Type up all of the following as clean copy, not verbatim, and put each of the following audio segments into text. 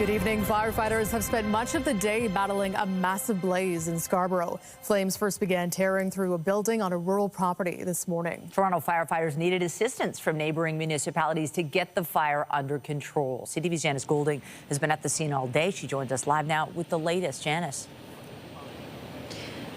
Good evening. Firefighters have spent much of the day battling a massive blaze in Scarborough. Flames first began tearing through a building on a rural property this morning. Toronto firefighters needed assistance from neighboring municipalities to get the fire under control. CTV's Janice Golding has been at the scene all day. She joins us live now with the latest. Janice.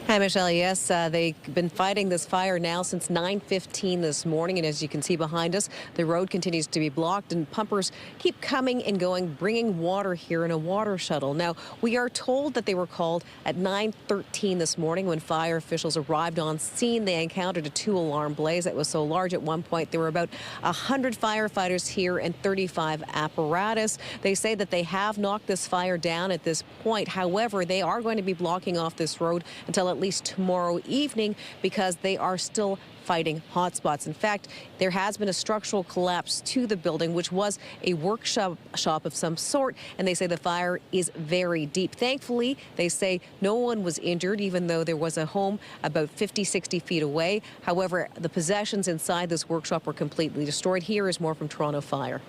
Hi, Michelle. Yes, they've been fighting this fire now since 9:15 this morning. And as you can see behind us, the road continues to be blocked and pumpers keep coming and going, bringing water here in a water shuttle. Now, we are told that they were called at 9:13 this morning. When fire officials arrived on scene, they encountered a 2-alarm blaze that was so large at one point there were about 100 firefighters here and 35 apparatus. They say that they have knocked this fire down at this point. However, they are going to be blocking off this road until at least tomorrow evening because they are still fighting hotspots. In fact, there has been a structural collapse to the building, which was a workshop of some sort, and they say the fire is very deep. Thankfully, they say no one was injured, even though there was a home about 50-60 feet away. However, the possessions inside this workshop were completely destroyed. Here is more from Toronto Fire.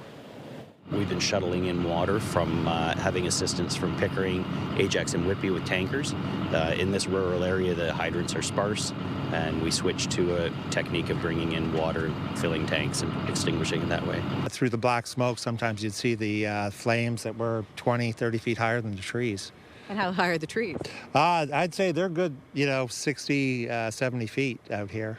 We've been shuttling in water from having assistance from Pickering, Ajax and Whitby with tankers. In this rural area, the hydrants are sparse, and we switched to a technique of bringing in water, filling tanks and extinguishing it that way. Through the black smoke, sometimes you'd see the flames that were 20, 30 feet higher than the trees. And how high are the trees? I'd say they're good, 60, 70 feet out here.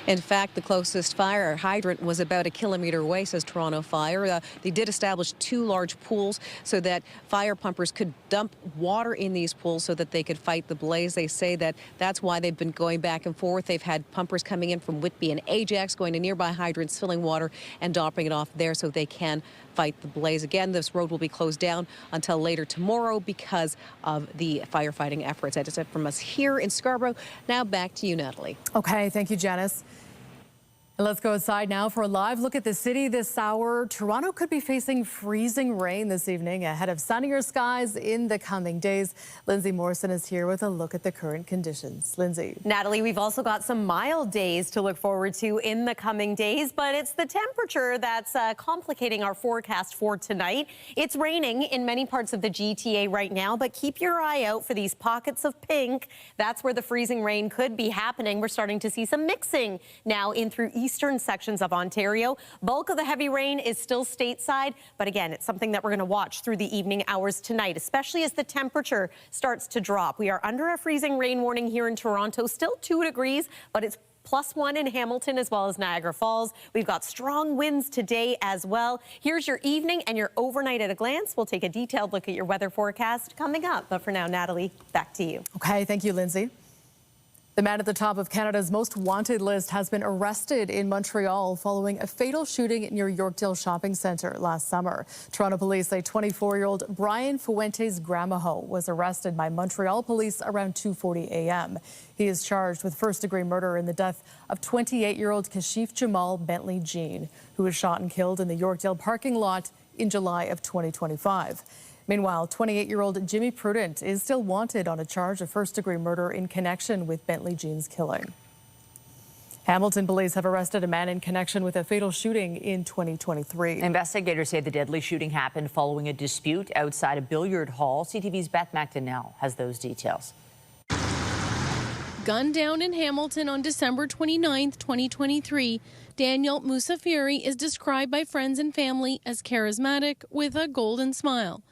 In fact, the closest fire hydrant was about 1 kilometer away, says Toronto Fire. They did establish 2 large pools so that fire pumpers could dump water in these pools so that they could fight the blaze. They say that that's why they've been going back and forth. They've had pumpers coming in from Whitby and Ajax, going to nearby hydrants, filling water and dropping it off there so they can fight the blaze. Again, this road will be closed down until later tomorrow because of the firefighting efforts. That's it from us here in Scarborough. Now back to you, Natalie. Okay, thank you, Janice. And let's go outside now for a live look at the city this hour. Toronto could be facing freezing rain this evening ahead of sunnier skies in the coming days. Lindsay Morrison is here with a look at the current conditions. Lindsay. Natalie, we've also got some mild days to look forward to in the coming days, but it's the temperature that's complicating our forecast for tonight. It's raining in many parts of the GTA right now, but keep your eye out for these pockets of pink. That's where the freezing rain could be happening. We're starting to see some mixing now in through eastern sections of Ontario. Bulk of the heavy rain is still stateside, but again, it's something that we're going to watch through the evening hours tonight, especially as the temperature starts to drop. We are under a freezing rain warning here in Toronto, still 2 degrees, but it's +1 in Hamilton as well as Niagara Falls. We've got strong winds today as well. Here's your evening and your overnight at a glance. We'll take a detailed look at your weather forecast coming up. But for now, Natalie, back to you. Okay, thank you, Lindsay. The man at the top of Canada's most wanted list has been arrested in Montreal following a fatal shooting near Yorkdale Shopping Centre last summer. Toronto police say 24-year-old Brian Fuentes-Gramajo was arrested by Montreal police around 2:40 a.m. He is charged with first-degree murder in the death of 28-year-old Kashif Jamal Bentley Jean, who was shot and killed in the Yorkdale parking lot in July of 2025. Meanwhile, 28-year-old Jimmy Prudent is still wanted on a charge of first-degree murder in connection with Bentley Jean's killing. Hamilton police have arrested a man in connection with a fatal shooting in 2023. Investigators say the deadly shooting happened following a dispute outside a billiard hall. CTV's Beth McDonnell has those details. Gunned down in Hamilton on December 29, 2023, Daniel Musafiri is described by friends and family as charismatic with a golden smile.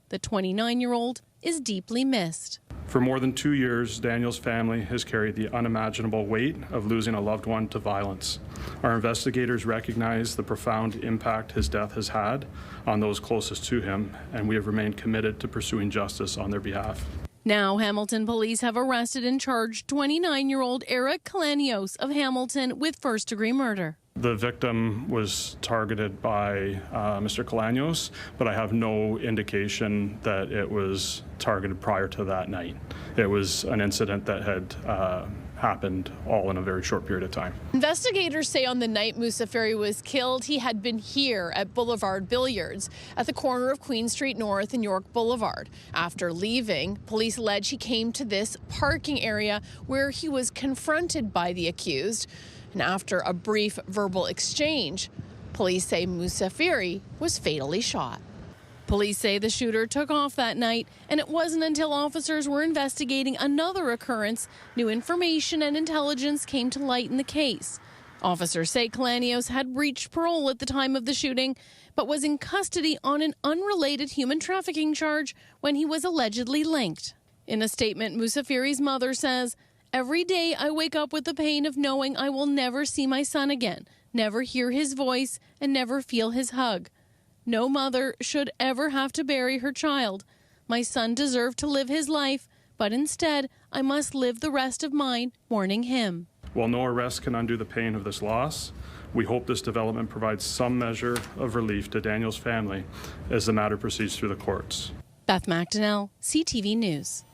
The 29-year-old is deeply missed. For more than 2 years, Daniel's family has carried the unimaginable weight of losing a loved one to violence. Our investigators recognize the profound impact his death has had on those closest to him, and we have remained committed to pursuing justice on their behalf. Now, Hamilton police have arrested and charged 29-year-old Eric Kalanios of Hamilton with first-degree murder. The victim was targeted by Mr. Kalanios, but I have no indication that it was targeted prior to that night. It was an incident that had happened all in a very short period of time. Investigators say on the night Musafiri was killed, he had been here at Boulevard Billiards at the corner of Queen Street North and York Boulevard. After leaving, police allege he came to this parking area where he was confronted by the accused. And after a brief verbal exchange, Police say Musafiri was fatally shot. Police say the shooter took off that night, and it wasn't until officers were investigating another occurrence new information and intelligence came to light in the case. Officers say Kalanios had breached parole at the time of the shooting, but was in custody on an unrelated human trafficking charge when he was allegedly linked. In a statement, Musafiri's mother says, "Every day I wake up with the pain of knowing I will never see my son again, never hear his voice, and never feel his hug. No mother should ever have to bury her child. My son deserved to live his life, but instead I must live the rest of mine mourning him." While no arrest can undo the pain of this loss, we hope this development provides some measure of relief to Daniel's family as the matter proceeds through the courts. Beth McDonnell, CTV News.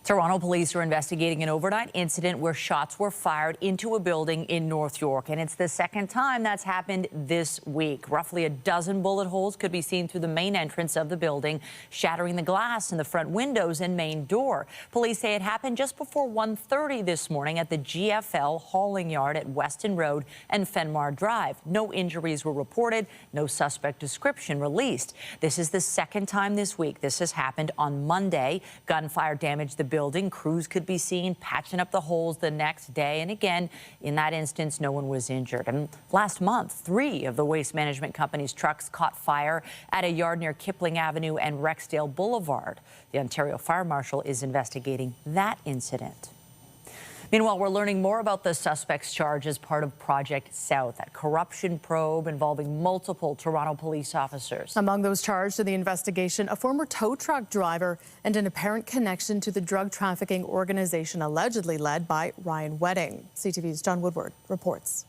Toronto police are investigating an overnight incident where shots were fired into a building in North York, and it's the second time that's happened this week. Roughly a dozen bullet holes could be seen through the main entrance of the building, shattering the glass in the front windows and main door. Police say it happened just before 1:30 this morning at the GFL hauling yard at Weston Road and Fenmar Drive. No injuries were reported, no suspect description released. This is the second time this week this has happened. On Monday, gunfire damaged the building. Crews could be seen patching up the holes the next day. And again, in that instance, no one was injured. And last month, 3 of the Waste Management Company's trucks caught fire at a yard near Kipling Avenue and Rexdale Boulevard. The Ontario Fire Marshal is investigating that incident. Meanwhile, we're learning more about the suspect's charge as part of Project South, a corruption probe involving multiple Toronto police officers. Among those charged in the investigation, a former tow truck driver and an apparent connection to the drug trafficking organization allegedly led by Ryan Wedding. CTV's John Woodward reports.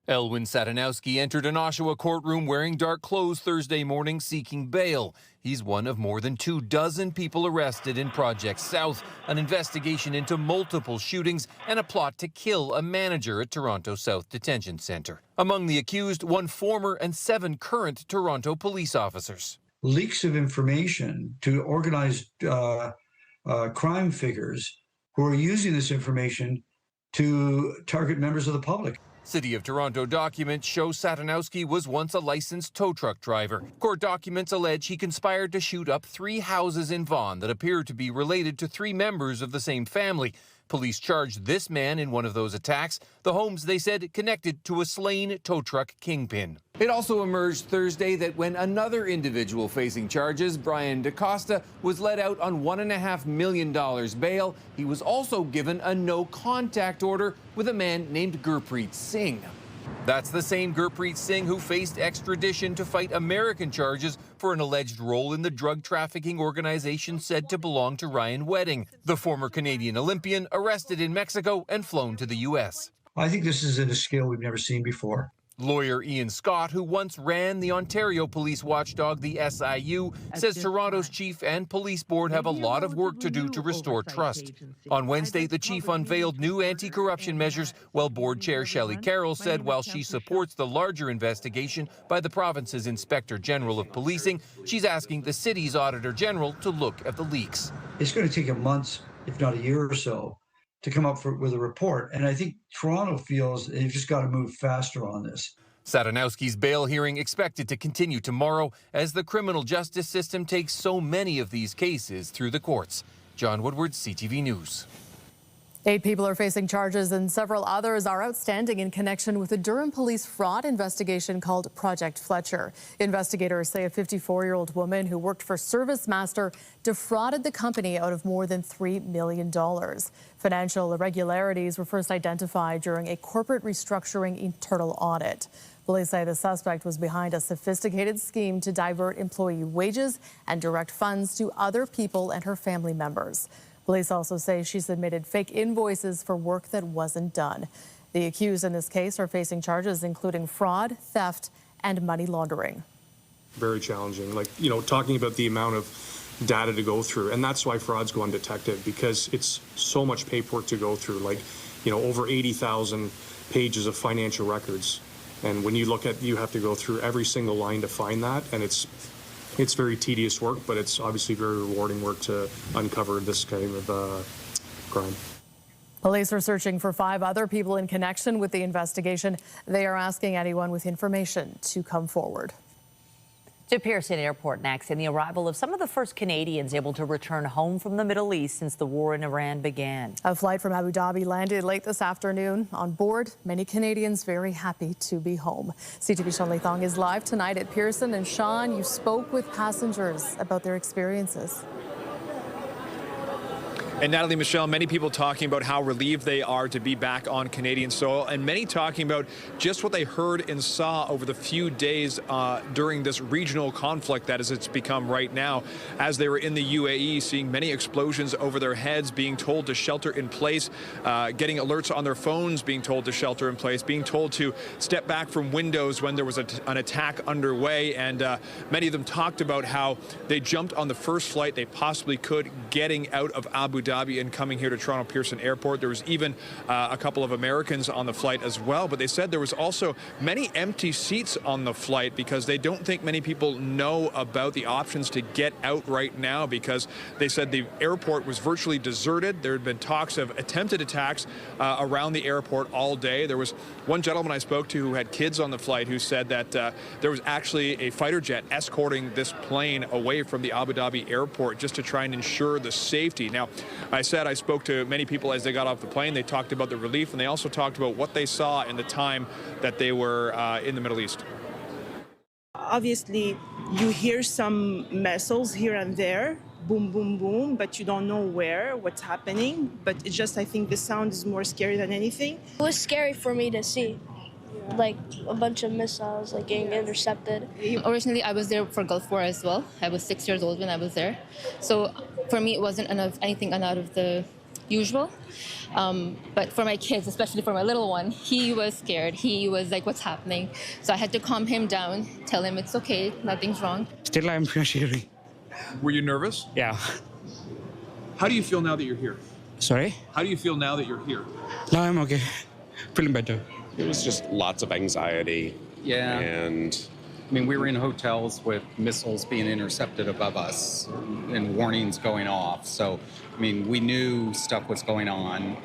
Elwin Satanowski entered an Oshawa courtroom wearing dark clothes Thursday morning seeking bail. He's one of more than 24 people arrested in Project South, an investigation into multiple shootings and a plot to kill a manager at Toronto South Detention Centre. Among the accused, 1 former and 7 current Toronto police officers. Leaks of information to organized crime figures who are using this information to target members of the public. City of Toronto documents show Satanowski was once a licensed tow truck driver. Court documents allege he conspired to shoot up 3 houses in Vaughan that appear to be related to 3 members of the same family. Police charged this man in one of those attacks, the homes they said connected to a slain tow truck kingpin. It also emerged Thursday that when another individual facing charges, Brian DaCosta, was let out on $1.5 million bail, he was also given a no-contact order with a man named Gurpreet Singh. That's the same Gurpreet Singh who faced extradition to fight American charges for an alleged role in the drug trafficking organization said to belong to Ryan Wedding, the former Canadian Olympian arrested in Mexico and flown to the U.S. I think this is at a scale we've never seen before. Lawyer Ian Scott, who once ran the Ontario police watchdog, the SIU, says Toronto's chief and police board have a lot of work to do to restore trust. On Wednesday, the chief unveiled new anti-corruption measures, while board chair Shelley Carroll said while she supports the larger investigation by the province's Inspector General of Policing, she's asking the city's Auditor General to look at the leaks. It's going to take a month, if not a year or so, to come up with a report. And I think Toronto feels they've just got to move faster on this. Satanowski's bail hearing expected to continue tomorrow as the criminal justice system takes so many of these cases through the courts. John Woodward, CTV News. 8 people are facing charges and several others are outstanding in connection with a Durham police fraud investigation called Project Fletcher. Investigators say a 54-year-old woman who worked for ServiceMaster defrauded the company out of more than $3 million. Financial irregularities were first identified during a corporate restructuring internal audit. Police say the suspect was behind a sophisticated scheme to divert employee wages and direct funds to other people and her family members. Police also say she submitted fake invoices for work that wasn't done. The accused in this case are facing charges including fraud, theft, and money laundering. Very challenging, talking about the amount of data to go through. And that's why fraud's go undetected, because it's so much paperwork to go through, over 80,000 pages of financial records. And when you look at, you have to go through every single line to find that. And it's very tedious work, but it's obviously very rewarding work to uncover this kind of crime. Police are searching for 5 other people in connection with the investigation. They are asking anyone with information to come forward. To Pearson Airport next, and the arrival of some of the first Canadians able to return home from the Middle East since the war in Iran began. A flight from Abu Dhabi landed late this afternoon. On board, many Canadians very happy to be home. CTV Sean Thong is live tonight at Pearson. And Sean, you spoke with passengers about their experiences. And Natalie, Michelle, many people talking about how relieved they are to be back on Canadian soil, and many talking about just what they heard and saw over the few days during this regional conflict that as it's become right now, as they were in the UAE, seeing many explosions over their heads, being told to shelter in place, getting alerts on their phones, being told to shelter in place, being told to step back from windows when there was an attack underway. And many of them talked about how they jumped on the first flight they possibly could, getting out of Abu Dhabi and coming here to Toronto Pearson Airport. There was even a couple of Americans on the flight as well, but they said there was also many empty seats on the flight because they don't think many people know about the options to get out right now, because they said the airport was virtually deserted. There had been talks of attempted attacks around the airport all day. There was one gentleman I spoke to who had kids on the flight who said that there was actually a fighter jet escorting this plane away from the Abu Dhabi airport just to try and ensure the safety. Now, I spoke to many people as they got off the plane. They talked about the relief, and they also talked about what they saw in the time that they were in the Middle East. Obviously, you hear some missiles here and there, boom, boom, boom, but you don't know what's happening. But it's just, I think the sound is more scary than anything. It was scary for me to see, like a bunch of missiles like getting intercepted. Originally, I was there for Gulf War as well. I was 6 years old when I was there. So for me, it wasn't anything out of the usual. But for my kids, especially for my little one, he was scared. He was like, what's happening? So I had to calm him down, tell him it's okay, nothing's wrong. Still, I'm scary. Were you nervous? Yeah. How do you feel now that you're here? Sorry? How do you feel now that you're here? No, I'm okay. Feeling better. It was just lots of anxiety. Yeah. And I mean, we were in hotels with missiles being intercepted above us and warnings going off. So, I mean, we knew stuff was going on.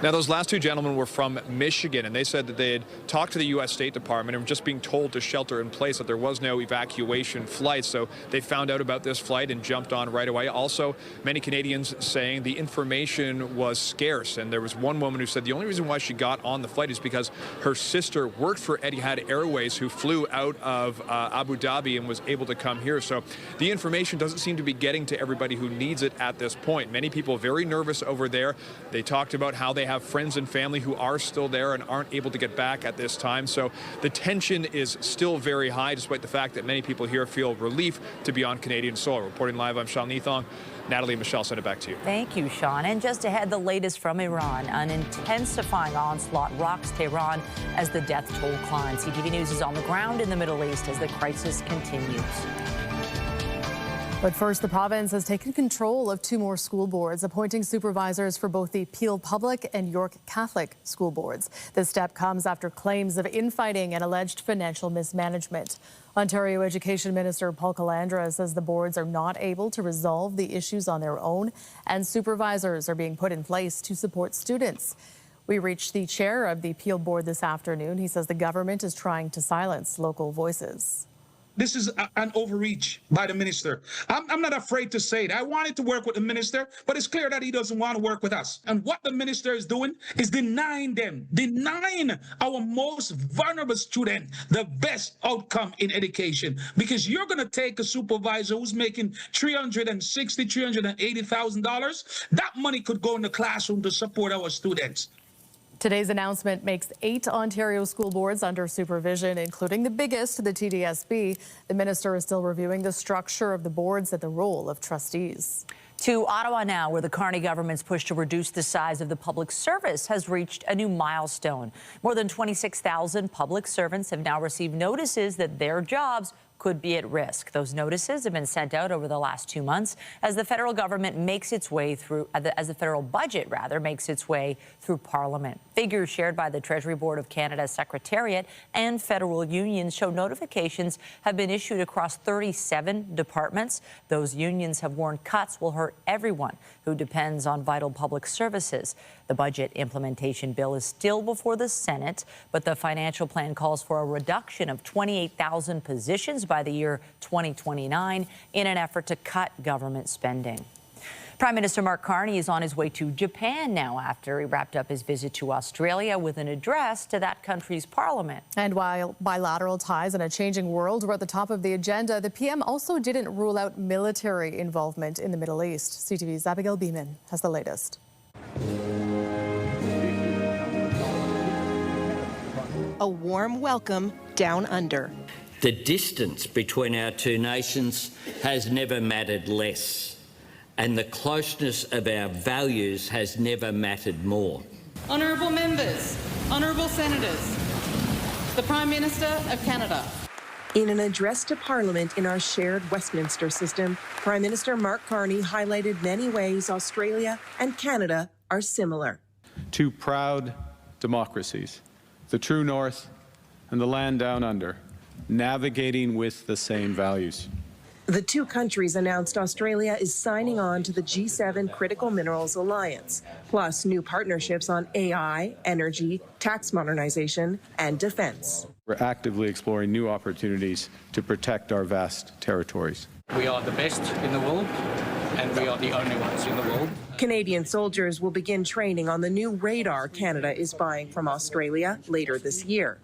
Now, those last 2 gentlemen were from Michigan, and they said that they had talked to the U.S. State Department and were just being told to shelter in place, that there was no evacuation flight. So they found out about this flight and jumped on right away. Also, many Canadians saying the information was scarce. And there was one woman who said the only reason why she got on the flight is because her sister worked for Etihad Airways, who flew out of Abu Dhabi and was able to come here. So the information doesn't seem to be getting to everybody who needs it at this point. Many people very nervous over there. They talked about how they have friends and family who are still there and aren't able to get back at this time. So the tension is still very high, despite the fact that many people here feel relief to be on Canadian soil. Reporting live, I'm Sean Thong. Natalie and Michelle, send it back to you. Thank you, Sean. And just ahead, the latest from Iran. An intensifying onslaught rocks Tehran as the death toll climbs. CTV News is on the ground in the Middle East as the crisis continues. But first, the province has taken control of 2 more school boards, appointing supervisors for both the Peel Public and York Catholic school boards. This step comes after claims of infighting and alleged financial mismanagement. Ontario Education Minister Paul Calandra says the boards are not able to resolve the issues on their own, and supervisors are being put in place to support students. We reached the chair of the Peel board this afternoon. He says the government is trying to silence local voices. This is an overreach by the minister. I'm not afraid to say it. I wanted to work with the minister, but it's clear that he doesn't want to work with us. And what the minister is doing is denying our most vulnerable student the best outcome in education. Because you're going to take a supervisor who's making $380,000, $380,000. That money could go in the classroom to support our students. Today's announcement makes 8 Ontario school boards under supervision, including the biggest, the TDSB. The minister is still reviewing the structure of the boards and the role of trustees. To Ottawa now, where the Carney government's push to reduce the size of the public service has reached a new milestone. More than 26,000 public servants have now received notices that their jobs could be at risk. Those notices have been sent out over the last 2 months as the federal government makes its way through, as the federal budget rather makes its way through Parliament. Figures shared by the Treasury Board of Canada's Secretariat and federal unions show notifications have been issued across 37 departments. Those unions have warned cuts will hurt everyone who depends on vital public services. The budget implementation bill is still before the Senate, but the financial plan calls for a reduction of 28,000 positions by the year 2029 in an effort to cut government spending. Prime Minister Mark Carney is on his way to Japan now after he wrapped up his visit to Australia with an address to that country's parliament. And while bilateral ties in a changing world were at the top of the agenda, the PM also didn't rule out military involvement in the Middle East. CTV's Abigail Beeman has the latest. A warm welcome down under. The distance between our two nations has never mattered less, and the closeness of our values has never mattered more. Honourable members, honourable senators, the Prime Minister of Canada. In an address to Parliament in our shared Westminster system, Prime Minister Mark Carney highlighted many ways Australia and Canada are similar. Two proud democracies, the true north and the land down under, navigating with the same values. The two countries announced Australia is signing on to the G7 Critical Minerals Alliance, plus new partnerships on AI, energy, tax modernization, and defense. We're actively exploring new opportunities to protect our vast territories. We are the best in the world, and we are the only ones in the world. Canadian soldiers will begin training on the new radar Canada is buying from Australia later this year.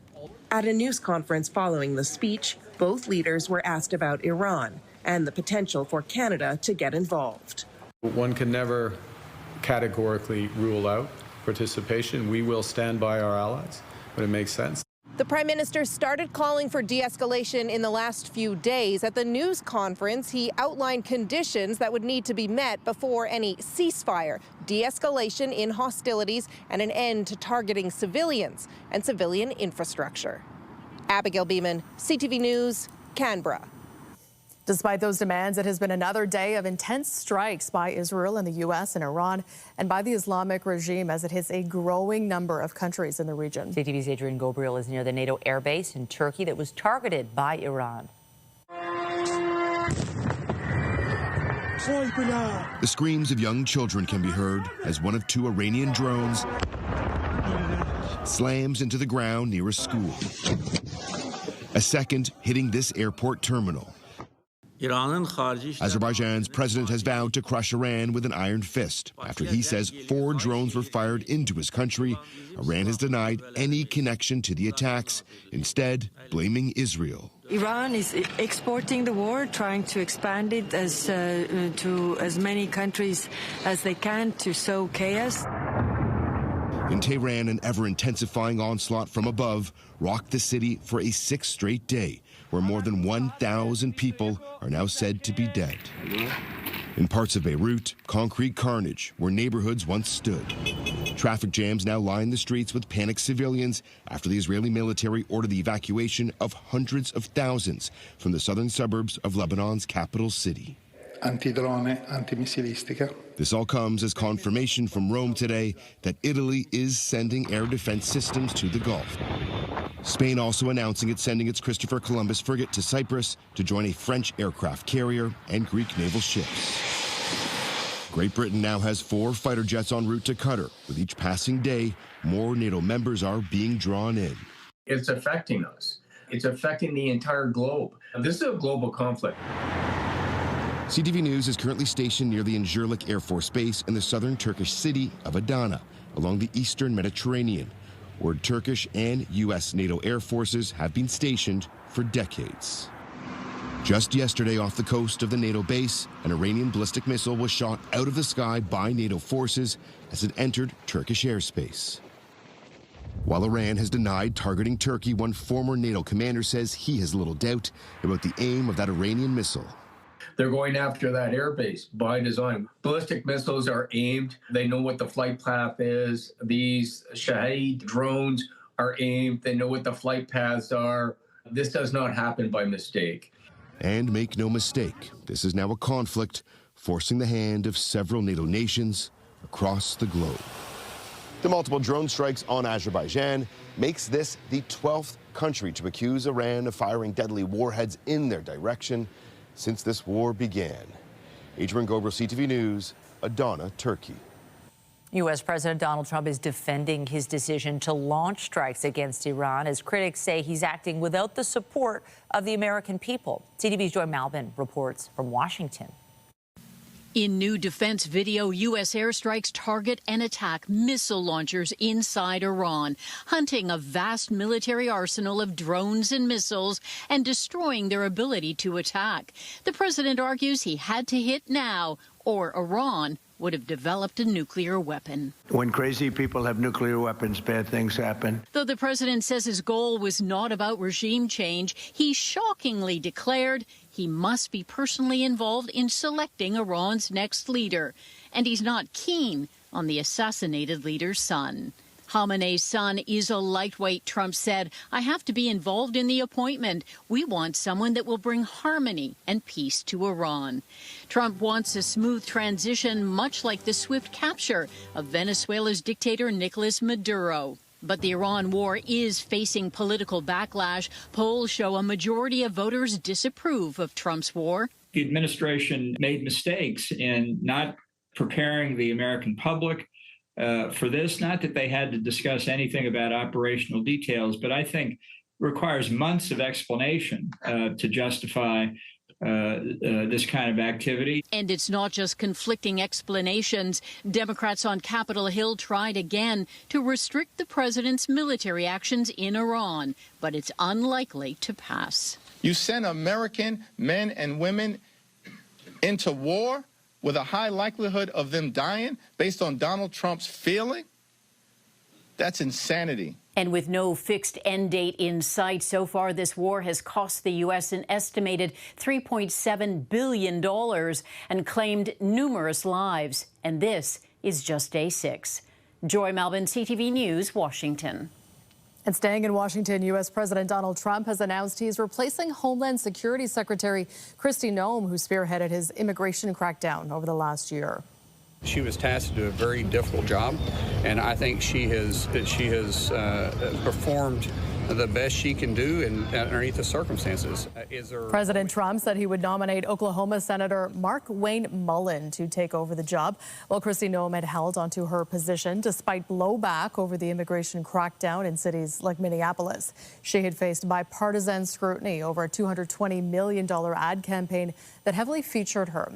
At a news conference following the speech, both leaders were asked about Iran and the potential for Canada to get involved. One can never categorically rule out participation. We will stand by our allies when it makes sense. The Prime Minister started calling for de-escalation in the last few days. At the news conference, he outlined conditions that would need to be met before any ceasefire, de-escalation in hostilities, and an end to targeting civilians and civilian infrastructure. Abigail Beeman, CTV News, Canberra. Despite those demands, it has been another day of intense strikes by Israel and the U.S. and Iran and by the Islamic regime as it hits a growing number of countries in the region. CTV's Adrian Gobriel is near the NATO airbase in Turkey that was targeted by Iran. The screams of young children can be heard as one of two Iranian drones slams into the ground near a school. A second hitting this airport terminal. Azerbaijan's president has vowed to crush Iran with an iron fist after he says 4 drones were fired into his country. Iran has denied any connection to the attacks, instead blaming Israel. Iran is exporting the war, trying to expand it to as many countries as they can to sow chaos. In Tehran, an ever-intensifying onslaught from above rocked the city for a 6th straight day, where more than 1,000 people are now said to be dead. In parts of Beirut, concrete carnage where neighborhoods once stood. Traffic jams now line the streets with panicked civilians after the Israeli military ordered the evacuation of hundreds of thousands from the southern suburbs of Lebanon's capital city. This all comes as confirmation from Rome today that Italy is sending air defense systems to the Gulf. Spain also announcing it's sending its Christopher Columbus frigate to Cyprus to join a French aircraft carrier and Greek naval ships. Great Britain now has 4 fighter jets en route to Qatar. With each passing day, more NATO members are being drawn in. It's affecting us. It's affecting the entire globe. This is a global conflict. CTV News is currently stationed near the Incirlik Air Force Base in the southern Turkish city of Adana, along the eastern Mediterranean, where Turkish and U.S. NATO air forces have been stationed for decades. Just yesterday off the coast of the NATO base, an Iranian ballistic missile was shot out of the sky by NATO forces as it entered Turkish airspace. While Iran has denied targeting Turkey, one former NATO commander says he has little doubt about the aim of that Iranian missile. They're going after that airbase by design. Ballistic missiles are aimed. They know what the flight path is. These Shahed drones are aimed. They know what the flight paths are. This does not happen by mistake. And make no mistake, this is now a conflict forcing the hand of several NATO nations across the globe. The multiple drone strikes on Azerbaijan makes this the 12th country to accuse Iran of firing deadly warheads in their direction since this war began. Adrian Gobro, CTV News, Adana, Turkey. U.S. President Donald Trump is defending his decision to launch strikes against Iran as critics say he's acting without the support of the American people. CTV's Joy Malbin reports from Washington. In new defense video, U.S. airstrikes target and attack missile launchers inside Iran, hunting a vast military arsenal of drones and missiles and destroying their ability to attack. The president argues he had to hit now, or Iran would have developed a nuclear weapon. When crazy people have nuclear weapons, bad things happen. Though the president says his goal was not about regime change, he shockingly declared he must be personally involved in selecting Iran's next leader. And he's not keen on the assassinated leader's son. Khamenei's son is a lightweight, Trump said. I have to be involved in the appointment. We want someone that will bring harmony and peace to Iran. Trump wants a smooth transition, much like the swift capture of Venezuela's dictator Nicolas Maduro. But the Iran war is facing political backlash. Polls show a majority of voters disapprove of Trump's war. The administration made mistakes in not preparing the American public for this. Not that they had to discuss anything about operational details, but I think requires months of explanation to justify this kind of activity. And it's not just conflicting explanations. Democrats on Capitol Hill tried again to restrict the president's military actions in Iran, but it's unlikely to pass. You send American men and women into war with a high likelihood of them dying based on Donald Trump's feeling? That's insanity. And with no fixed end date in sight, so far this war has cost the U.S. an estimated $3.7 billion and claimed numerous lives. And this is just day 6. Joy Malbin, CTV News, Washington. And staying in Washington, U.S. President Donald Trump has announced he's replacing Homeland Security Secretary Kristi Noem, who spearheaded his immigration crackdown over the last year. She was tasked to do a very difficult job, and I think she has performed the best she can do underneath the circumstances. President Trump said he would nominate Oklahoma Senator Markwayne Mullin to take over the job, while Kristi Noem had held onto her position despite blowback over the immigration crackdown in cities like Minneapolis. She had faced bipartisan scrutiny over a $220 million ad campaign that heavily featured her.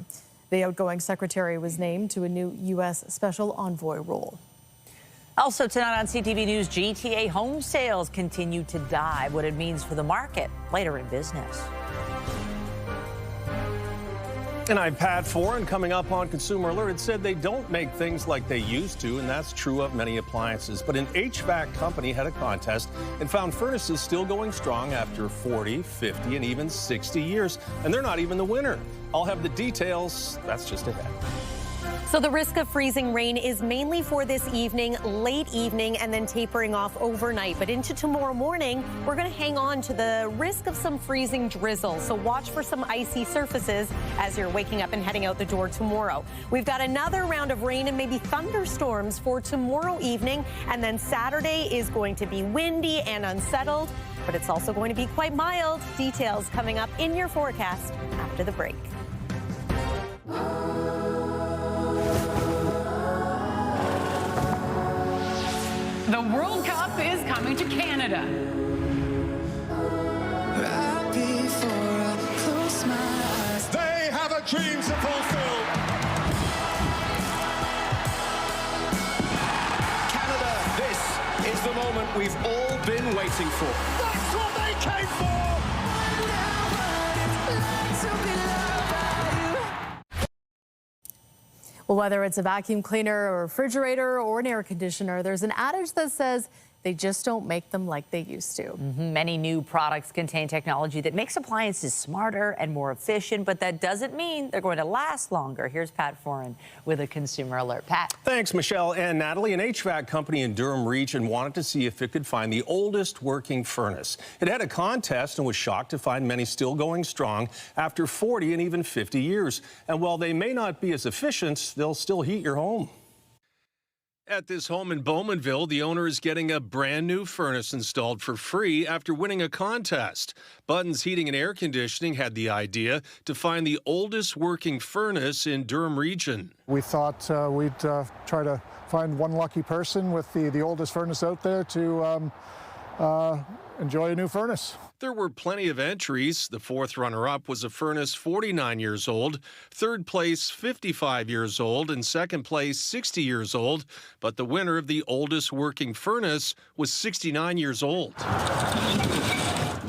The outgoing secretary was named to a new U.S. Special Envoy role. Also tonight on CTV News, GTA home sales continue to dive. What it means for the market later in business. And I'm Pat Foran. Coming up on Consumer Alert, it said they don't make things like they used to, and that's true of many appliances. But an HVAC company had a contest and found furnaces still going strong after 40, 50, and even 60 years. And they're not even the winner. I'll have the details. That's just ahead. So the risk of freezing rain is mainly for this evening, late evening, and then tapering off overnight. But into tomorrow morning, we're going to hang on to the risk of some freezing drizzle. So watch for some icy surfaces as you're waking up and heading out the door tomorrow. We've got another round of rain and maybe thunderstorms for tomorrow evening. And then Saturday is going to be windy and unsettled, but it's also going to be quite mild. Details coming up in your forecast after the break. The World Cup is coming to Canada. Right before I close my eyes, they have a dream to fulfill. Canada, this is the moment we've all been waiting for. That's what they came for! Well, whether it's a vacuum cleaner or refrigerator or an air conditioner, there's an adage that says They just don't make them like they used to. Many new products contain technology that makes appliances smarter and more efficient, but that doesn't mean they're going to last longer. Here's Pat Foran with a consumer alert. Pat. Thanks, Michelle and Natalie. An HVAC company in Durham region wanted to see if it could find the oldest working furnace. It had a contest and was shocked to find many still going strong after 40 and even 50 years. And while they may not be as efficient, they'll still heat your home. At this home in Bowmanville, the owner is getting a brand new furnace installed for free after winning a contest. Buttons Heating and Air Conditioning had the idea to find the oldest working furnace in Durham region. We thought we'd try to find one lucky person with the oldest furnace out there to enjoy a new furnace. There were plenty of entries. The fourth runner-up was a furnace 49 years old, third place 55 years old, and second place 60 years old. But the winner of the oldest working furnace was 69 years old.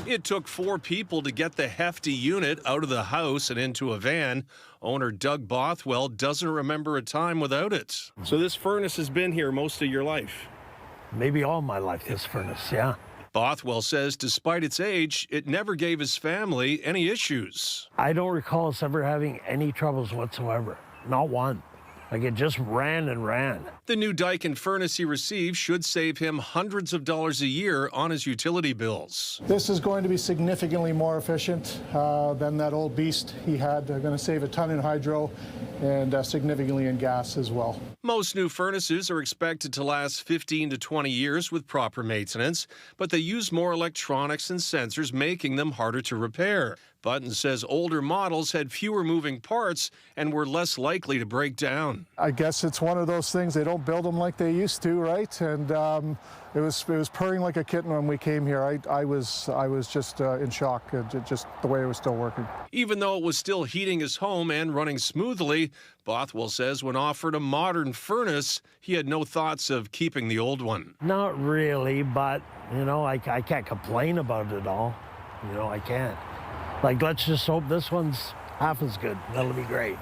It took 4 people to get the hefty unit out of the house and into a van. Owner Doug Bothwell doesn't remember a time without it. So this furnace has been here most of your life? Maybe all my life, this furnace, yeah. Bothwell says despite its age, it never gave his family any issues. I don't recall us ever having any troubles whatsoever. Not one. Like, it just ran and ran. The new Daikin furnace he received should save him hundreds of dollars a year on his utility bills. This is going to be significantly more efficient than that old beast he had. They're going to save a ton in hydro and significantly in gas as well. Most new furnaces are expected to last 15 to 20 years with proper maintenance, but they use more electronics and sensors, making them harder to repair. Button says older models had fewer moving parts and were less likely to break down. I guess it's one of those things, they don't build them like they used to, right? And it was purring like a kitten when we came here. I was just in shock, just the way it was still working. Even though it was still heating his home and running smoothly, Bothwell says when offered a modern furnace, he had no thoughts of keeping the old one. Not really, but, you know, I can't complain about it all. You know, I can't. Like, let's just hope this one's half as good. That'll be great.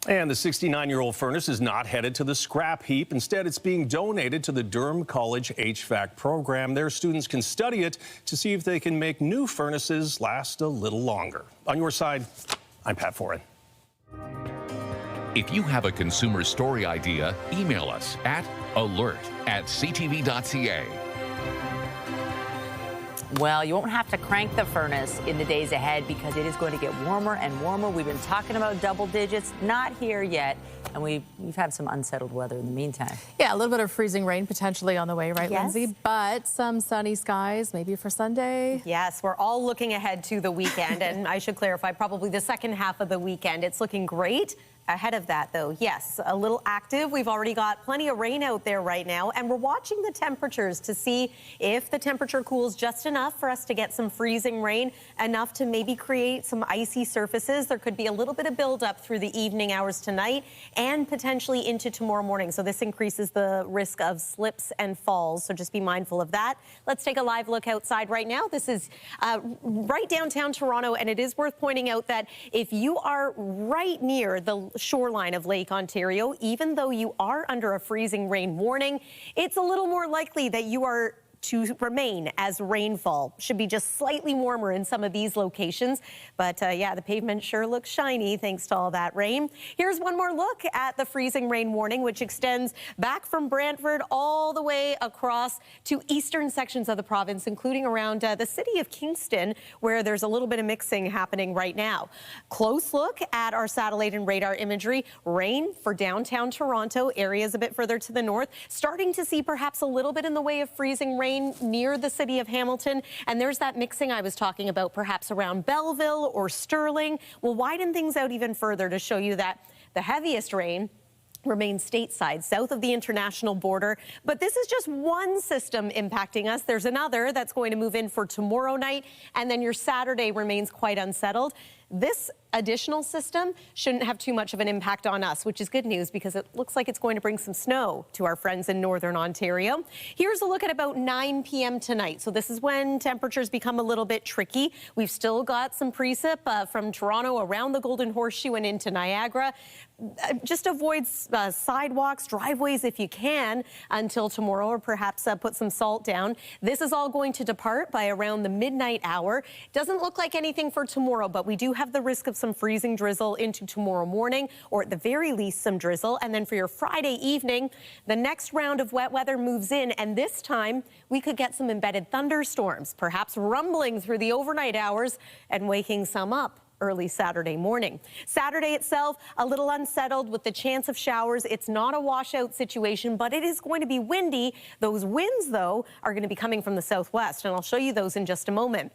And the 69-year-old furnace is not headed to the scrap heap. Instead, it's being donated to the Durham College HVAC program. Their students can study it to see if they can make new furnaces last a little longer. On your side, I'm Pat Foran. If you have a consumer story idea, email us at alert@ctv.ca. Well, you won't have to crank the furnace in the days ahead because it is going to get warmer and warmer. We've been talking about double digits, not here yet. And we've had some unsettled weather in the meantime. Yeah, a little bit of freezing rain potentially on the way, right, Yes. Lindsay? But some sunny skies maybe for Sunday. Yes, we're all looking ahead to the weekend. And I should clarify, probably the second half of the weekend. It's looking great. Ahead of that, though, yes, a little active. We've already got plenty of rain out there right now, and we're watching the temperatures to see if the temperature cools just enough for us to get some freezing rain, enough to maybe create some icy surfaces. There could be a little bit of buildup through the evening hours tonight and potentially into tomorrow morning. So this increases the risk of slips and falls, so just be mindful of that. Let's take a live look outside right now. This is right downtown Toronto, and it is worth pointing out that if you are right near the shoreline of Lake Ontario, even though you are under a freezing rain warning, it's a little more likely that you are to remain as rainfall. Should be just slightly warmer in some of these locations. But yeah, the pavement sure looks shiny thanks to all that rain. Here's one more look at the freezing rain warning, which extends back from Brantford all the way across to eastern sections of the province, including around the city of Kingston, where there's a little bit of mixing happening right now. Close look at our satellite and radar imagery. Rain for downtown Toronto, areas a bit further to the north. Starting to see perhaps a little bit in the way of freezing rain near the city of Hamilton. And there's that mixing I was talking about, perhaps around Belleville or Sterling. We'll widen things out even further to show you that the heaviest rain remains stateside, south of the international border. But this is just one system impacting us. There's another that's going to move in for tomorrow night, and then your Saturday remains quite unsettled. This additional system shouldn't have too much of an impact on us, which is good news because it looks like it's going to bring some snow to our friends in northern Ontario. Here's a look at about 9 p.m. tonight. So this is when temperatures become a little bit tricky. We've still got some precip from Toronto around the Golden Horseshoe and into Niagara. Just avoid sidewalks, driveways if you can until tomorrow, or perhaps put some salt down. This is all going to depart by around the midnight hour. Doesn't look like anything for tomorrow, but we do have the risk of some freezing drizzle into tomorrow morning, or at the very least some drizzle. And then for your Friday evening, the next round of wet weather moves in, and this time we could get some embedded thunderstorms, perhaps rumbling through the overnight hours and waking some up early Saturday morning. Saturday itself, a little unsettled with the chance of showers. It's not a washout situation, but it is going to be windy. Those winds, though, are going to be coming from the southwest, and I'll show you those in just a moment.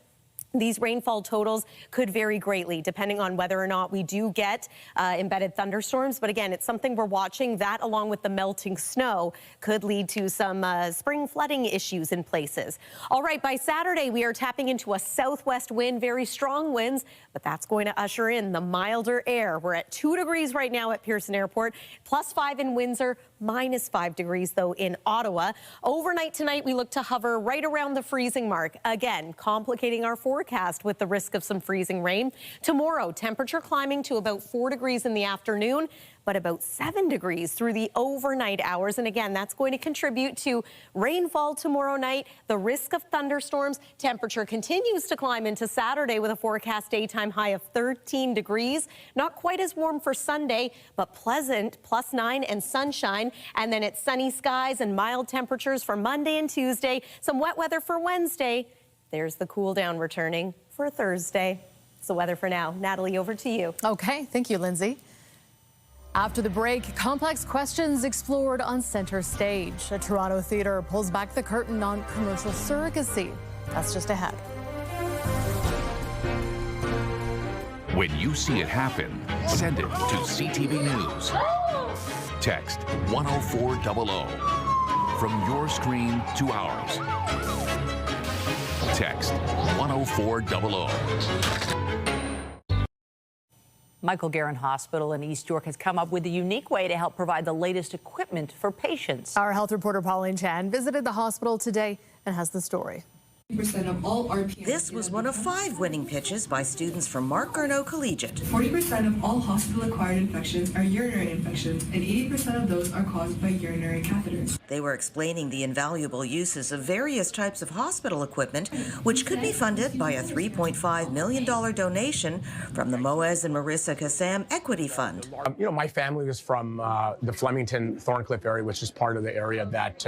These rainfall totals could vary greatly depending on whether or not we do get embedded thunderstorms. But again, it's something we're watching. That, along with the melting snow, could lead to some spring flooding issues in places. All right, by Saturday, we are tapping into a southwest wind, very strong winds, but that's going to usher in the milder air. We're at 2 degrees right now at Pearson Airport, +5 in Windsor, -5 degrees, though, in Ottawa. Overnight tonight, we look to hover right around the freezing mark. Again, complicating our forecast with the risk of some freezing rain. Tomorrow, temperature climbing to about 4 degrees in the afternoon, but about 7 degrees through the overnight hours. And again, that's going to contribute to rainfall tomorrow night, the risk of thunderstorms. Temperature continues to climb into Saturday with a forecast daytime high of 13 degrees. Not quite as warm for Sunday, but pleasant, +9 and sunshine. And then it's sunny skies and mild temperatures for Monday and Tuesday. Some wet weather for Wednesday. There's the cool down returning for Thursday. It's the weather for now. Natalie, over to you. Okay, thank you, Lindsay. After the break, complex questions explored on center stage. A Toronto theater pulls back the curtain on commercial surrogacy. That's just ahead. When you see it happen, send it to CTV News. Text 10400. From your screen to ours. Text 10400. Michael Garron Hospital in East York has come up with a unique way to help provide the latest equipment for patients. Our health reporter Pauline Chan visited the hospital today and has the story. Of all RPM. This was one of 5 winning pitches by students from Mark Garneau Collegiate. 40% of all hospital-acquired infections are urinary infections, and 80% of those are caused by urinary catheters. They were explaining the invaluable uses of various types of hospital equipment, which could be funded by a $3.5 million donation from the Moaz and Marissa Kassam Equity Fund. My family was from the Flemington, Thorncliffe area, which is part of the area that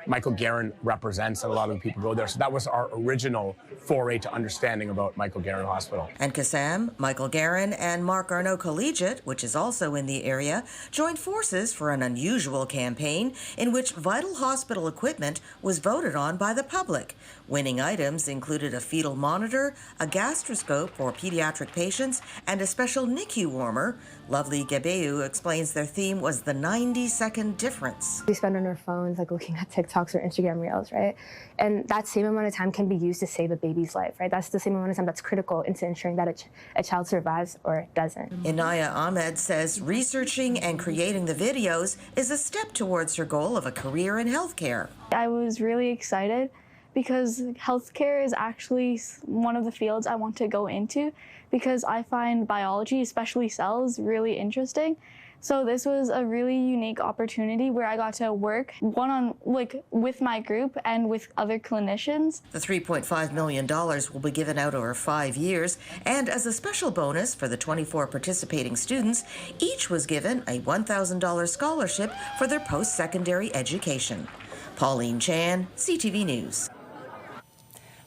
Michael Garron represents, and a lot of the people go there. So that was our original foray to understanding about Michael Garron Hospital. And Kassam, Michael Garron, and Mark Garneau Collegiate, which is also in the area, joined forces for an unusual campaign in which vital hospital equipment was voted on by the public. Winning items included a fetal monitor, a gastroscope for pediatric patients, and a special NICU warmer. Lovely Gebeu explains their theme was the 90-second difference. We spend on our phones like looking at TikToks or Instagram Reels, right? And that same amount of time can be used to save a baby's life, right? That's the same amount of time that's critical into ensuring that a child survives or doesn't. Inaya Ahmed says researching and creating the videos is a step towards her goal of a career in healthcare. I was really excited because healthcare is actually one of the fields I want to go into because I find biology, especially cells, really interesting. So this was a really unique opportunity where I got to work with my group and with other clinicians. The $3.5 million will be given out over 5 years, and as a special bonus for the 24 participating students, each was given a $1,000 scholarship for their post-secondary education. Pauline Chan, CTV News.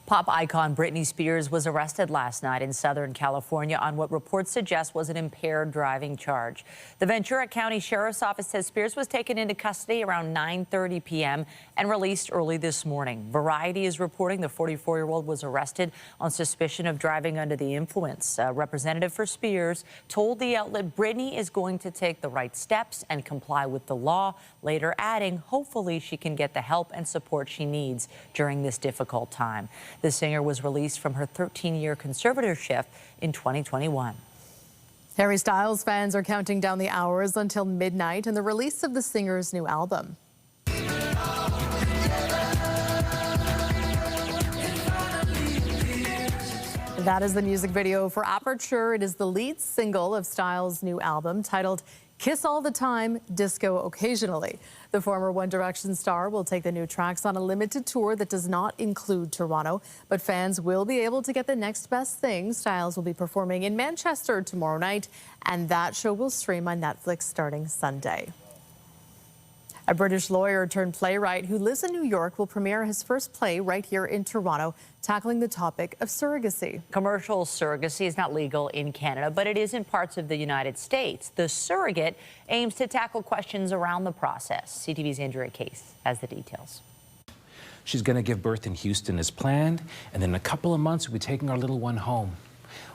Pop icon Britney Spears was arrested last night in Southern California on what reports suggest was an impaired driving charge. The Ventura County Sheriff's Office says Spears was taken into custody around 9:30 p.m. and released early this morning. Variety is reporting the 44-year-old was arrested on suspicion of driving under the influence. A representative for Spears told the outlet Britney is going to take the right steps and comply with the law, later adding hopefully she can get the help and support she needs during this difficult time. The singer was released from her 13-year conservatorship in 2021. Harry Styles fans are counting down the hours until midnight and the release of the singer's new album. That is the music video for Aperture. It is the lead single of Styles' new album titled Kiss All the Time, Disco Occasionally. The former One Direction star will take the new tracks on a limited tour that does not include Toronto, but fans will be able to get the next best thing. Styles will be performing in Manchester tomorrow night, and that show will stream on Netflix starting Sunday. A British lawyer turned playwright who lives in New York will premiere his first play right here in Toronto, tackling the topic of surrogacy. Commercial surrogacy is not legal in Canada, but it is in parts of the United States. The Surrogate aims to tackle questions around the process. CTV's Andrea Case has the details. She's going to give birth in Houston as planned, and then in a couple of months we'll be taking our little one home.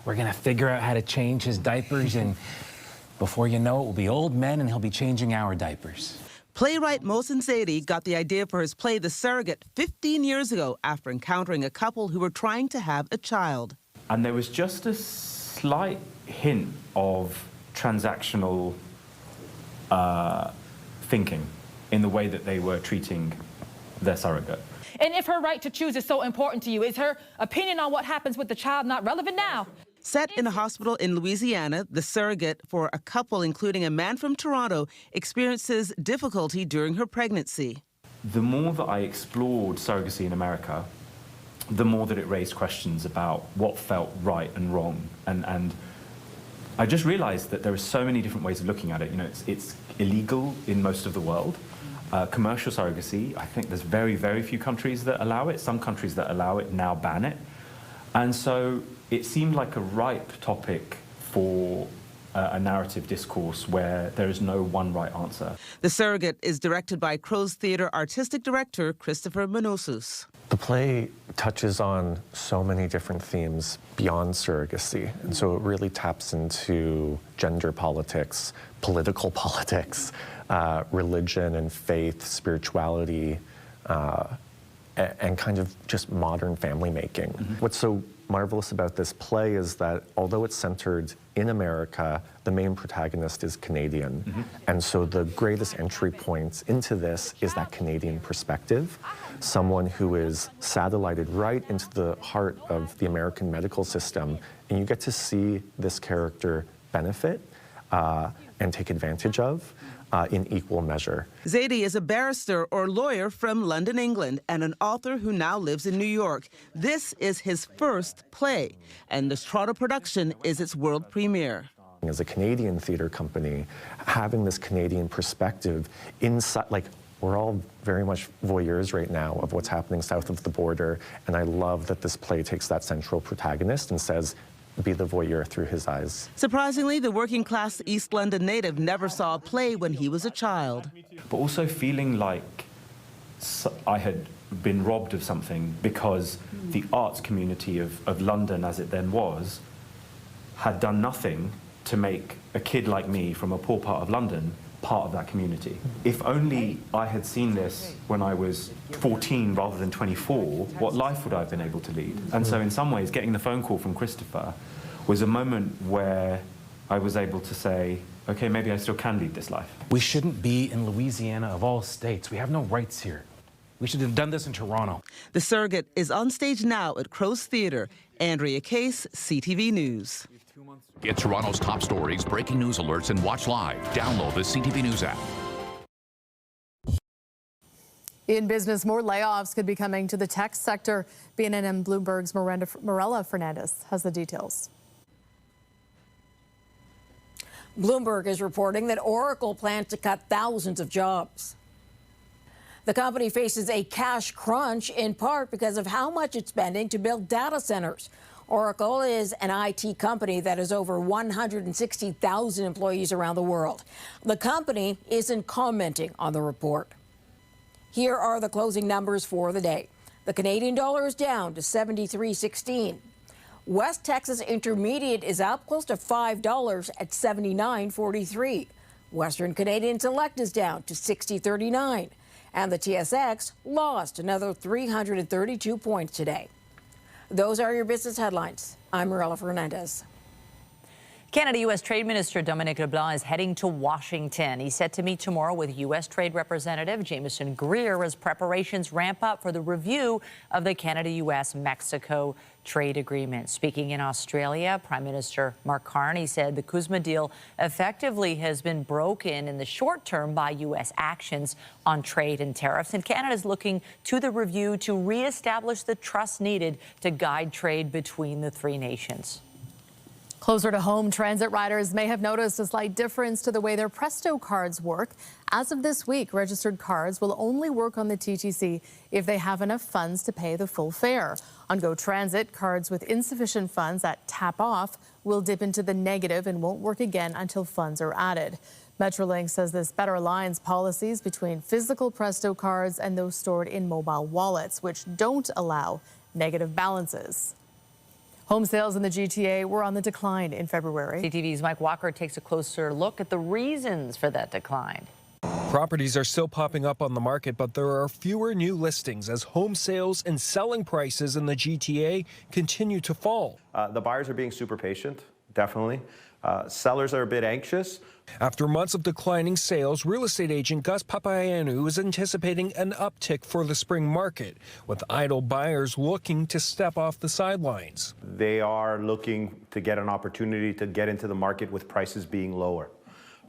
We're going to figure out how to change his diapers, and before you know it, we'll be old men and he'll be changing our diapers. Playwright Mohsen Zaidi got the idea for his play The Surrogate 15 years ago after encountering a couple who were trying to have a child. And there was just a slight hint of transactional thinking in the way that they were treating their surrogate. And if her right to choose is so important to you, is her opinion on what happens with the child not relevant now? Set in a hospital in Louisiana, The Surrogate, for a couple, including a man from Toronto, experiences difficulty during her pregnancy. The more that I explored surrogacy in America, the more that it raised questions about what felt right and wrong. And I just realized that there are so many different ways of looking at it. You know, it's illegal in most of the world. Commercial surrogacy, I think there's very, very few countries that allow it. Some countries that allow it now ban it. And so it seemed like a ripe topic for a narrative discourse where there is no one right answer. The Surrogate is directed by Crow's Theatre artistic director Christopher Manosus. The play touches on so many different themes beyond surrogacy, and so it really taps into gender politics, political politics, religion and faith, spirituality, and kind of just modern family making. What's so marvelous about this play is that although it's centered in America, the main protagonist is Canadian. And so the greatest entry point into this is that Canadian perspective, someone who is satellited right into the heart of the American medical system, and you get to see this character benefit and take advantage of in equal measure. Zaidi is a barrister or lawyer from London, England, and an author who now lives in New York. This is his first play, and the Toronto production is its world premiere. As a Canadian theatre company, having this Canadian perspective inside, like, we're all very much voyeurs right now of what's happening south of the border, and I love that this play takes that central protagonist and says, be the voyeur through his eyes. Surprisingly, the working-class East London native never saw a play when he was a child. But also feeling like I had been robbed of something because the arts community of London, as it then was, had done nothing to make a kid like me from a poor part of London part of that community. If only I had seen this when I was 14 rather than 24, what life would I have been able to lead? And so in some ways, getting the phone call from Christopher was a moment where I was able to say, okay, maybe I still can lead this life. We shouldn't be in Louisiana of all states. We have no rights here. We should have done this in Toronto. The Surrogate is on stage now at Crow's Theatre. Andrea Case, CTV News. Get Toronto's top stories, breaking news alerts, and watch live. Download the CTV News app. In business, more layoffs could be coming to the tech sector. BNN and Bloomberg's Mirella Fernandez has the details. Bloomberg is reporting that Oracle plans to cut thousands of jobs. The company faces a cash crunch in part because of how much it's spending to build data centers. Oracle is an IT company that has over 160,000 employees around the world. The company isn't commenting on the report. Here are the closing numbers for the day. The Canadian dollar is down to 73.16. West Texas Intermediate is up close to $5 at 79.43. Western Canadian Select is down to 60.39. And the TSX lost another 332 points today. Those are your business headlines. I'm Marilla Fernandez. Canada-U.S. Trade Minister Dominic LeBlanc is heading to Washington. He's set to meet tomorrow with U.S. Trade Representative Jameson Greer as preparations ramp up for the review of the Canada-U.S.-Mexico trade agreement. Speaking in Australia, Prime Minister Mark Carney said the CUSMA deal effectively has been broken in the short term by U.S. actions on trade and tariffs, and Canada is looking to the review to reestablish the trust needed to guide trade between the three nations. Closer to home, transit riders may have noticed a slight difference to the way their Presto cards work. As of this week, registered cards will only work on the TTC if they have enough funds to pay the full fare. On Go Transit, cards with insufficient funds at Tap Off will dip into the negative and won't work again until funds are added. Metrolink says this better aligns policies between physical Presto cards and those stored in mobile wallets, which don't allow negative balances. Home sales in the GTA were on the decline in February. CTV's Mike Walker takes a closer look at the reasons for that decline. Properties are still popping up on the market, but there are fewer new listings as home sales and selling prices in the GTA continue to fall. The buyers are being super patient, definitely. Sellers are a bit anxious. After months of declining sales, real estate agent Gus Papayannou is anticipating an uptick for the spring market, with idle buyers looking to step off the sidelines. They are looking to get an opportunity to get into the market with prices being lower.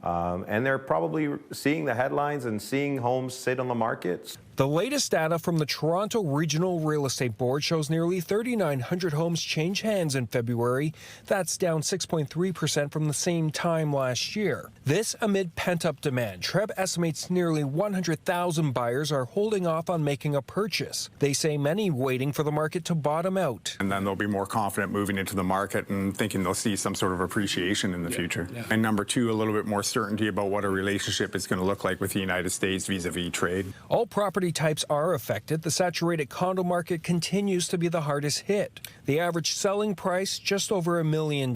And they're probably seeing the headlines and seeing homes sit on the market. The latest data from the Toronto Regional Real Estate Board shows nearly 3,900 homes change hands in February. That's down 6.3% from the same time last year. This amid pent-up demand. TREB estimates nearly 100,000 buyers are holding off on making a purchase. They say many waiting for the market to bottom out. And then they'll be more confident moving into the market and thinking they'll see some sort of appreciation in the future. And number two, a little bit more certainty about what a relationship is going to look like with the United States vis-a-vis trade. All property types are affected. The saturated condo market continues to be the hardest hit. The average selling price just over $1 million.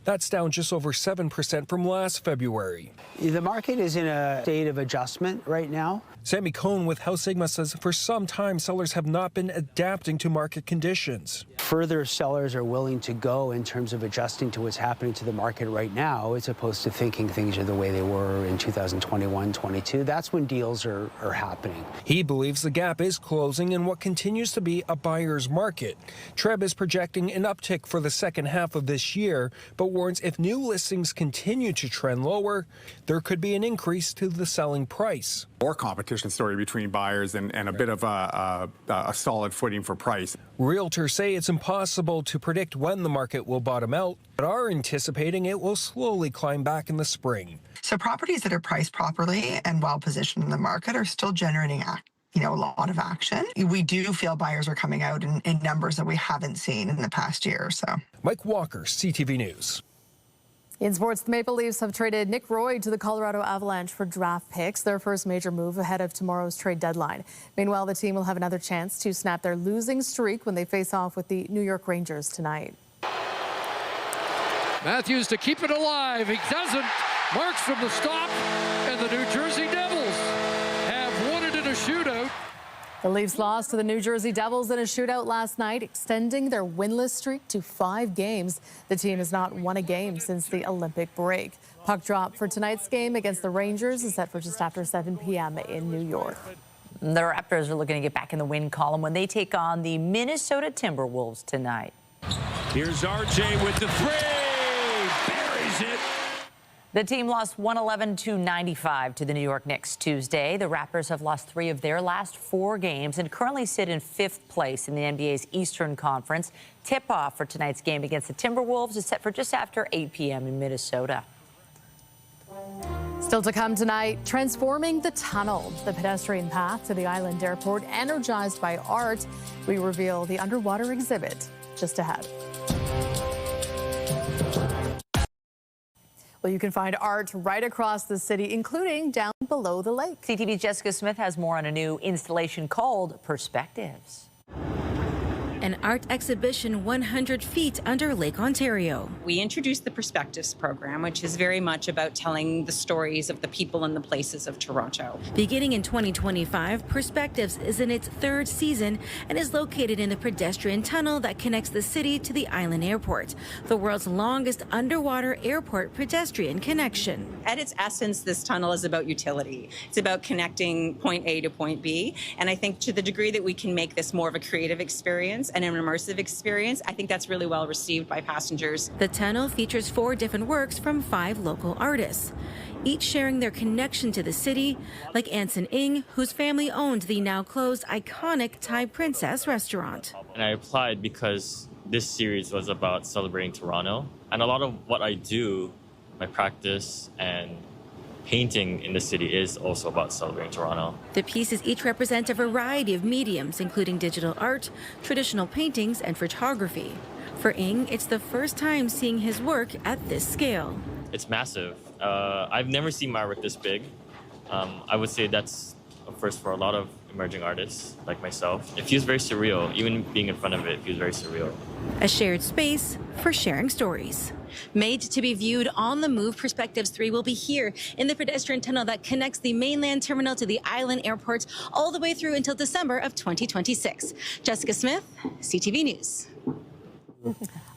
That's down just over 7% from last February. The market is in a state of adjustment right now. Sammy Cohn with House Sigma says for some time sellers have not been adapting to market conditions. Further sellers are willing to go in terms of adjusting to what's happening to the market right now, as opposed to thinking things are the way they were in 2021-22. That's when deals are happening. He believes the gap is closing in what continues to be a buyer's market. TREB is projecting an uptick for the second half of this year, but warns if new listings continue to trend lower, there could be an increase to the selling price. More competition story between buyers and a bit of a solid footing for price. Realtors say it's impossible to predict when the market will bottom out, but are anticipating it will slowly climb back in the spring. So properties that are priced properly and well positioned in the market are still generating a lot of action. We do feel buyers are coming out in numbers that we haven't seen in the past year or so. Mike Walker, CTV News. In sports, the Maple Leafs have traded Nick Roy to the Colorado Avalanche for draft picks, their first major move ahead of tomorrow's trade deadline. Meanwhile, the team will have another chance to snap their losing streak when they face off with the New York Rangers tonight. Matthews to keep it alive. He doesn't. Marks from the stop, and the New Jersey Devils have won it in a shootout. The Leafs lost to the New Jersey Devils in a shootout last night, extending their winless streak to 5 games. The team has not won a game since the Olympic break. Puck drop for tonight's game against the Rangers is set for just after 7 p.m. in New York. The Raptors are looking to get back in the win column when they take on the Minnesota Timberwolves tonight. Here's RJ with the three. Buries it. The team lost 111-95 to the New York Knicks Tuesday. The Raptors have lost 3 of their last 4 games and currently sit in 5th place in the NBA's Eastern Conference. Tip-off for tonight's game against the Timberwolves is set for just after 8 p.m. in Minnesota. Still to come tonight, transforming the tunnel, the pedestrian path to the island airport, energized by art. We reveal the underwater exhibit just ahead. Well, you can find art right across the city, including down below the lake. CTV's Jessica Smith has more on a new installation called Perspectives. an art exhibition 100 feet under Lake Ontario. We introduced the Perspectives program, which is very much about telling the stories of the people and the places of Toronto. Beginning in 2025, Perspectives is in its 3rd season and is located in the pedestrian tunnel that connects the city to the Island Airport, the world's longest underwater airport pedestrian connection. At its essence, this tunnel is about utility. It's about connecting point A to point B. And I think to the degree that we can make this more of a creative experience and an immersive experience, I think that's really well received by passengers. The tunnel features 4 different works from 5 local artists, each sharing their connection to the city, like Anson Ng, whose family owned the now closed iconic Thai Princess restaurant. And I applied because this series was about celebrating Toronto. And a lot of what I do, my practice and painting in the city, is also about celebrating Toronto. The pieces each represent a variety of mediums, including digital art, traditional paintings, and photography. For Ng, it's the first time seeing his work at this scale. It's massive. I've never seen my work this big. I would say that's a first for a lot of emerging artists like myself. It feels very surreal. Even being in front of it feels very surreal. A shared space for sharing stories. Made to be viewed on the move, Perspectives 3 will be here in the pedestrian tunnel that connects the mainland terminal to the Island Airport all the way through until December of 2026. Jessica Smith, CTV News.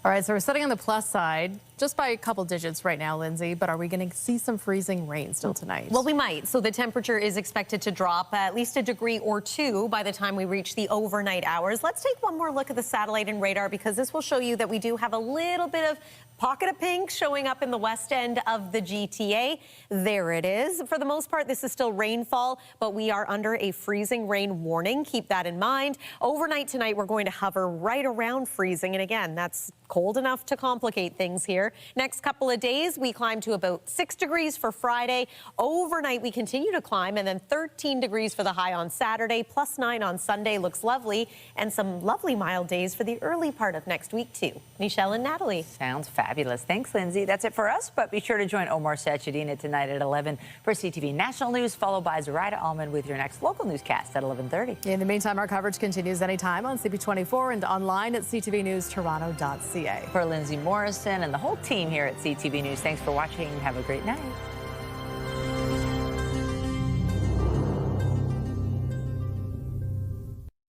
All right, so we're sitting on the plus side just by a couple digits right now, Lindsay, but are we going to see some freezing rain still tonight? Well, we might. So the temperature is expected to drop at least a degree or 2 by the time we reach the overnight hours. Let's take one more look at the satellite and radar, because this will show you that we do have a little bit of pocket of pink showing up in the west end of the GTA. There it is. For the most part, this is still rainfall, but we are under a freezing rain warning. Keep that in mind. Overnight tonight, we're going to hover right around freezing. And again, that's cold enough to complicate things here. Next couple of days, we climb to about 6 degrees for Friday. Overnight, we continue to climb, and then 13 degrees for the high on Saturday, plus 9 on Sunday. Looks lovely, and some lovely mild days for the early part of next week, too. Michelle and Natalie. Sounds fabulous. Thanks, Lindsay. That's it for us, but be sure to join Omar Sachedina tonight at 11 for CTV National News, followed by Zoraida Almond with your next local newscast at 11:30. In the meantime, our coverage continues anytime on CP24 and online at ctvnewstoronto.ca. For Lindsay Morrison and the whole team here at CTV News, thanks for watching. Have a great night.